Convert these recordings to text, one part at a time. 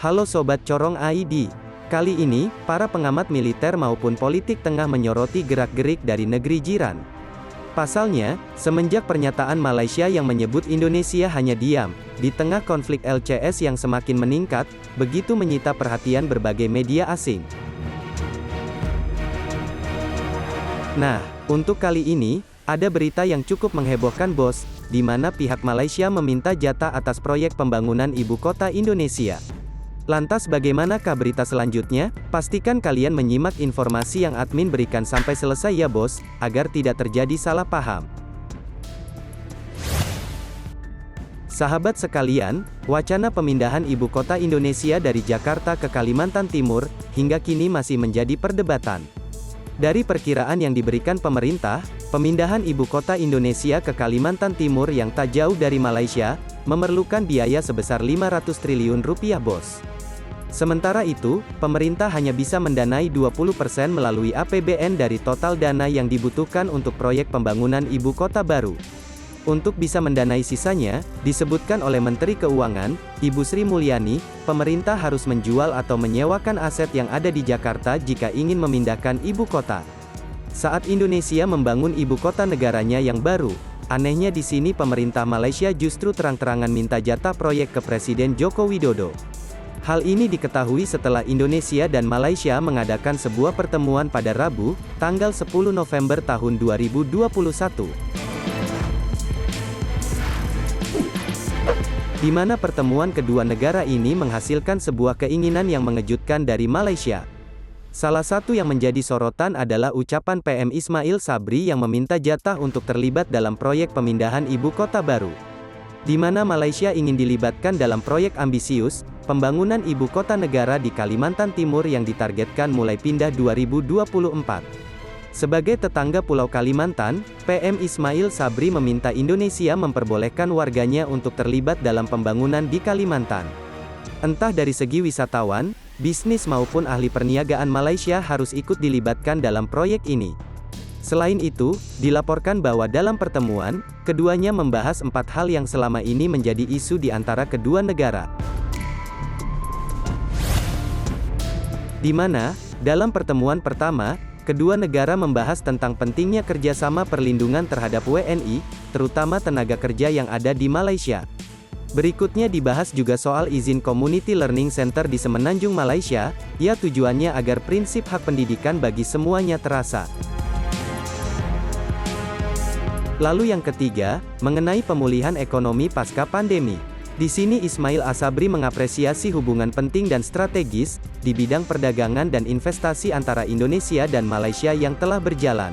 Halo Sobat Corong ID. Kali ini, para pengamat militer maupun politik tengah menyoroti gerak-gerik dari negeri jiran. Pasalnya, semenjak pernyataan Malaysia yang menyebut Indonesia hanya diam, di tengah konflik LCS yang semakin meningkat, begitu menyita perhatian berbagai media asing. Nah, untuk kali ini, ada berita yang cukup menghebohkan bos, di mana pihak Malaysia meminta jatah atas proyek pembangunan ibu kota Indonesia. Lantas bagaimanakah berita selanjutnya? Pastikan kalian menyimak informasi yang admin berikan sampai selesai ya bos, agar tidak terjadi salah paham. Sahabat sekalian, wacana pemindahan ibu kota Indonesia dari Jakarta ke Kalimantan Timur, hingga kini masih menjadi perdebatan. Dari perkiraan yang diberikan pemerintah, pemindahan ibu kota Indonesia ke Kalimantan Timur yang tak jauh dari Malaysia, memerlukan biaya sebesar 500 triliun rupiah bos. Sementara itu, pemerintah hanya bisa mendanai 20% melalui APBN dari total dana yang dibutuhkan untuk proyek pembangunan ibu kota baru. Untuk bisa mendanai sisanya, disebutkan oleh Menteri Keuangan, Ibu Sri Mulyani, pemerintah harus menjual atau menyewakan aset yang ada di Jakarta jika ingin memindahkan ibu kota. Saat Indonesia membangun ibu kota negaranya yang baru, anehnya di sini pemerintah Malaysia justru terang-terangan minta jatah proyek ke Presiden Joko Widodo. Hal ini diketahui setelah Indonesia dan Malaysia mengadakan sebuah pertemuan pada Rabu, tanggal 10 November tahun 2021. Di mana pertemuan kedua negara ini menghasilkan sebuah keinginan yang mengejutkan dari Malaysia. Salah satu yang menjadi sorotan adalah ucapan PM Ismail Sabri yang meminta jatah untuk terlibat dalam proyek pemindahan ibu kota baru. Di mana Malaysia ingin dilibatkan dalam proyek ambisius, pembangunan ibu kota negara di Kalimantan Timur yang ditargetkan mulai pindah 2024. Sebagai tetangga Pulau Kalimantan, PM Ismail Sabri meminta Indonesia memperbolehkan warganya untuk terlibat dalam pembangunan di Kalimantan. Entah dari segi wisatawan, bisnis maupun ahli perniagaan Malaysia harus ikut dilibatkan dalam proyek ini. Selain itu, dilaporkan bahwa dalam pertemuan, keduanya membahas 4 hal yang selama ini menjadi isu di antara kedua negara. Di mana, dalam pertemuan pertama, kedua negara membahas tentang pentingnya kerjasama perlindungan terhadap WNI, terutama tenaga kerja yang ada di Malaysia. Berikutnya dibahas juga soal izin Community Learning Center di Semenanjung Malaysia, ya tujuannya agar prinsip hak pendidikan bagi semuanya terasa. Lalu yang ketiga, mengenai pemulihan ekonomi pasca pandemi. Di sini Ismail Sabri mengapresiasi hubungan penting dan strategis, di bidang perdagangan dan investasi antara Indonesia dan Malaysia yang telah berjalan.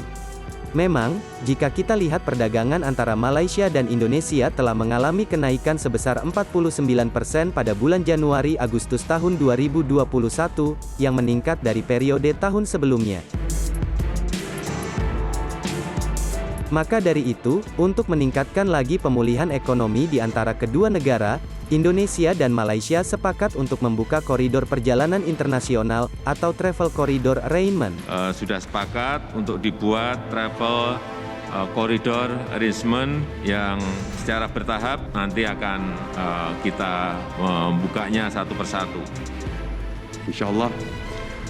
Memang, jika kita lihat perdagangan antara Malaysia dan Indonesia telah mengalami kenaikan sebesar 49% pada bulan Januari-Agustus tahun 2021, yang meningkat dari periode tahun sebelumnya. Maka dari itu, untuk meningkatkan lagi pemulihan ekonomi di antara kedua negara, Indonesia dan Malaysia sepakat untuk membuka koridor perjalanan internasional, atau Travel Corridor Arrangement. Sudah sepakat untuk dibuat Travel Corridor Arrangement yang secara bertahap nanti akan kita membukanya satu persatu. Insya Allah,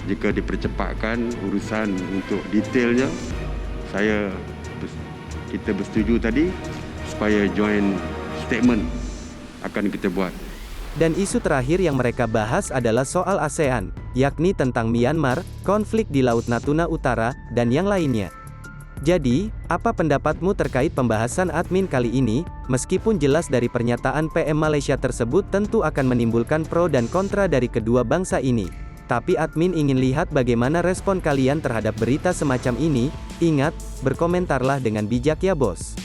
jika dipercepatkan urusan untuk detailnya, kita bersetuju tadi supaya joint statement akan kita buat. Dan isu terakhir yang mereka bahas adalah soal ASEAN, yakni tentang Myanmar, konflik di Laut Natuna Utara, dan yang lainnya. Jadi, apa pendapatmu terkait pembahasan admin kali ini? Meskipun jelas dari pernyataan PM Malaysia tersebut tentu akan menimbulkan pro dan kontra dari kedua bangsa ini. Tapi admin ingin lihat bagaimana respon kalian terhadap berita semacam ini. Ingat, berkomentarlah dengan bijak ya bos.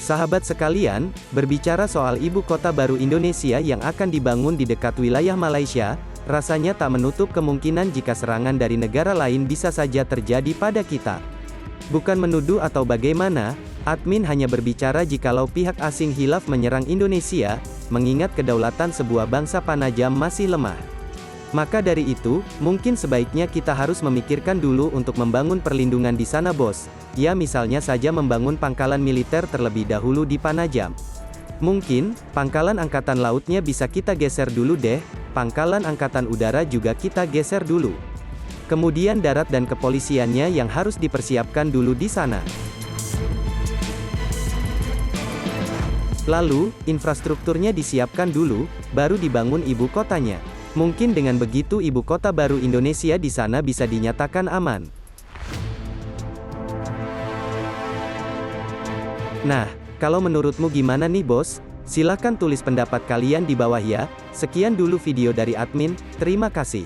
Sahabat sekalian, berbicara soal ibu kota baru Indonesia yang akan dibangun di dekat wilayah Malaysia, rasanya tak menutup kemungkinan jika serangan dari negara lain bisa saja terjadi pada kita. Bukan menuduh atau bagaimana, admin hanya berbicara jikalau pihak asing hilaf menyerang Indonesia, mengingat kedaulatan sebuah bangsa Panajam masih lemah. Maka dari itu, mungkin sebaiknya kita harus memikirkan dulu untuk membangun perlindungan di sana bos. Ya misalnya saja membangun pangkalan militer terlebih dahulu di Panajam. Mungkin, pangkalan angkatan lautnya bisa kita geser dulu deh, pangkalan angkatan udara juga kita geser dulu. Kemudian darat dan kepolisiannya yang harus dipersiapkan dulu di sana. Lalu, infrastrukturnya disiapkan dulu, baru dibangun ibu kotanya. Mungkin dengan begitu ibu kota baru Indonesia di sana bisa dinyatakan aman. Nah, kalau menurutmu gimana nih bos? Silahkan tulis pendapat kalian di bawah ya. Sekian dulu video dari admin, terima kasih.